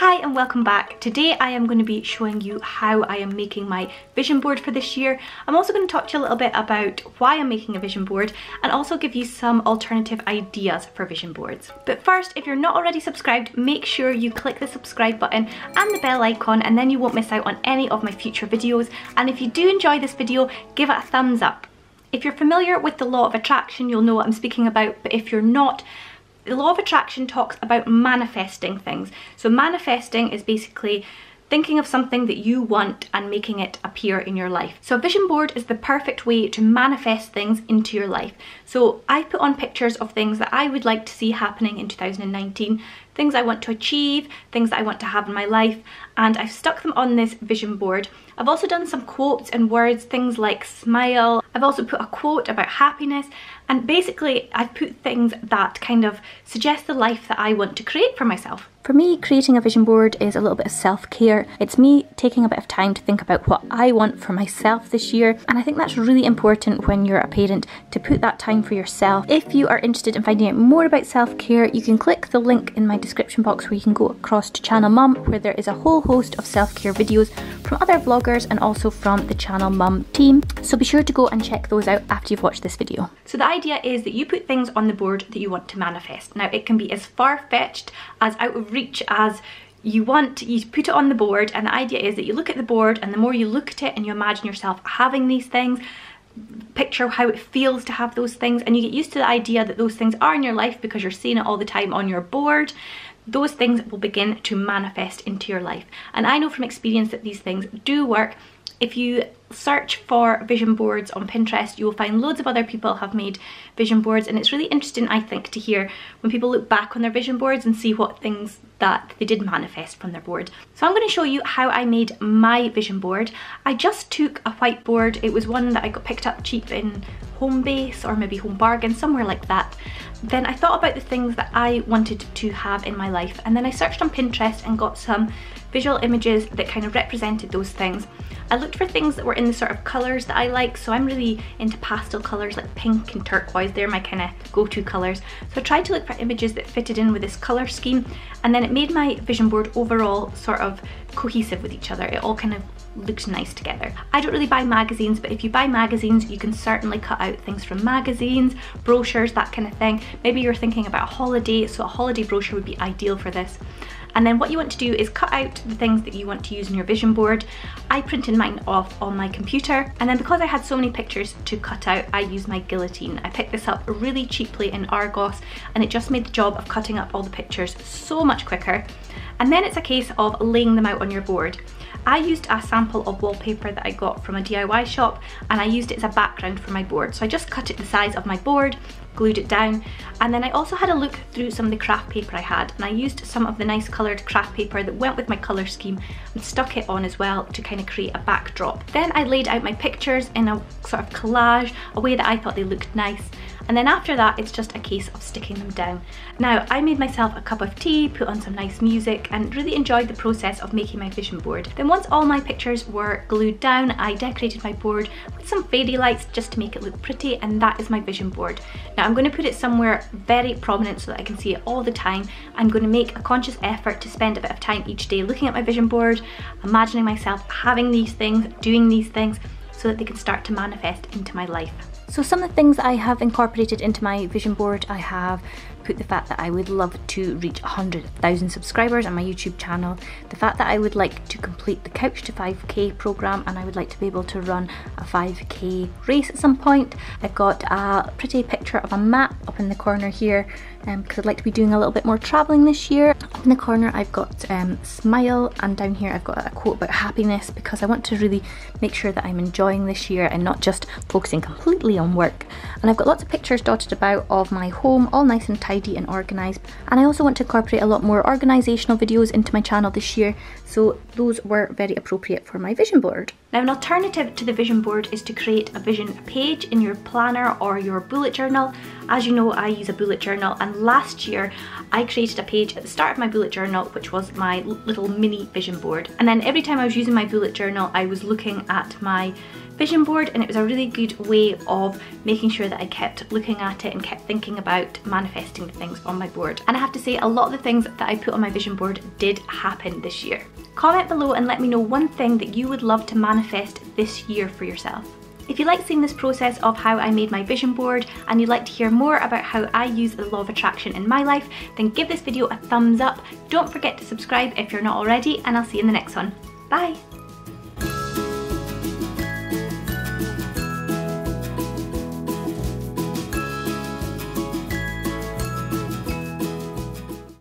Hi and welcome back. Today I am going to be showing you how I am making my vision board for this year. I'm also going to talk to you a little bit about why I'm making a vision board and also give you some alternative ideas for vision boards. But first, if you're not already subscribed, make sure you click the subscribe button and the bell icon, and then you won't miss out on any of my future videos. And if you do enjoy this video, give it a thumbs up. If you're familiar with the law of attraction, you'll know what I'm speaking about, but if you're not, the law of attraction talks about manifesting things. So manifesting is basically thinking of something that you want and making it appear in your life. So a vision board is the perfect way to manifest things into your life. So I put on pictures of things that I would like to see happening in 2019, things I want to achieve, things that I want to have in my life, and I've stuck them on this vision board. I've also done some quotes and words, things like smile. I've also put a quote about happiness, and basically I've put things that kind of suggest the life that I want to create for myself. For me, creating a vision board is a little bit of self-care. It's me taking a bit of time to think about what I want for myself this year, and I think that's really important when you're a parent, to put that time for yourself. If you are interested in finding out more about self-care, you can click the link in my description box where you can go across to Channel Mum, where there is a whole host of self-care videos from other vloggers and also from the Channel Mum team. So be sure to go and check those out after you've watched this video. So the idea is that you put things on the board that you want to manifest. Now it can be as far-fetched, as out of reach as you want. You put it on the board, and the idea is that you look at the board, and the more you look at it and you imagine yourself having these things, picture how it feels to have those things, and you get used to the idea that those things are in your life because you're seeing it all the time on your board. Those things will begin to manifest into your life. And I know from experience that these things do work. If you search for vision boards on Pinterest, you will find loads of other people have made vision boards, and it's really interesting, I think, to hear when people look back on their vision boards and see what things that they did manifest from their board. So I'm going to show you how I made my vision board. I just took a whiteboard. It was one that I got picked up cheap in Home Base or maybe Home Bargain, somewhere like that. Then I thought about the things that I wanted to have in my life, and then I searched on Pinterest and got some visual images that kind of represented those things. I looked for things that were in the sort of colours that I like, so I'm really into pastel colours like pink and turquoise. They're my kind of go-to colours. So I tried to look for images that fitted in with this colour scheme, and then it made my vision board overall sort of cohesive with each other. It all kind of looked nice together. I don't really buy magazines, but if you buy magazines, you can certainly cut out things from magazines, brochures, that kind of thing. Maybe you're thinking about a holiday, so a holiday brochure would be ideal for this. And then what you want to do is cut out the things that you want to use in your vision board. I printed mine off on my computer, and then because I had so many pictures to cut out, I used my guillotine. I picked this up really cheaply in Argos, and it just made the job of cutting up all the pictures so much quicker. And then it's a case of laying them out on your board. I used a sample of wallpaper that I got from a DIY shop, and I used it as a background for my board. So I just cut it the size of my board, glued it down, and then I also had a look through some of the craft paper I had, and I used some of the nice coloured craft paper that went with my colour scheme and stuck it on as well to kind of create a backdrop. Then I laid out my pictures in a sort of collage, a way that I thought they looked nice. And then after that, it's just a case of sticking them down. Now, I made myself a cup of tea, put on some nice music, and really enjoyed the process of making my vision board. Then once all my pictures were glued down, I decorated my board with some fairy lights just to make it look pretty, and that is my vision board. Now, I'm going to put it somewhere very prominent so that I can see it all the time. I'm going to make a conscious effort to spend a bit of time each day looking at my vision board, imagining myself having these things, doing these things, so that they can start to manifest into my life. So some of the things I have incorporated into my vision board, I have put the fact that I would love to reach 100,000 subscribers on my YouTube channel, the fact that I would like to complete the Couch to 5k program, and I would like to be able to run a 5k race at some point. I've got a pretty picture of a map up in the corner here, because I'd like to be doing a little bit more travelling this year. Up in the corner I've got smile, and down here I've got a quote about happiness, because I want to really make sure that I'm enjoying this year and not just focusing completely on work. And I've got lots of pictures dotted about of my home, all nice and tidy and organised. And I also want to incorporate a lot more organisational videos into my channel this year, so those were very appropriate for my vision board. Now, an alternative to the vision board is to create a vision page in your planner or your bullet journal. As you know, I use a bullet journal, and last year I created a page at the start of my bullet journal which was my little mini vision board. And then every time I was using my bullet journal, I was looking at my vision board, and it was a really good way of making sure that I kept looking at it and kept thinking about manifesting things on my board. And I have to say, a lot of the things that I put on my vision board did happen this year. Comment below and let me know one thing that you would love to manifest this year for yourself. If you like seeing this process of how I made my vision board and you'd like to hear more about how I use the law of attraction in my life, then give this video a thumbs up. Don't forget to subscribe if you're not already, and I'll see you in the next one. Bye!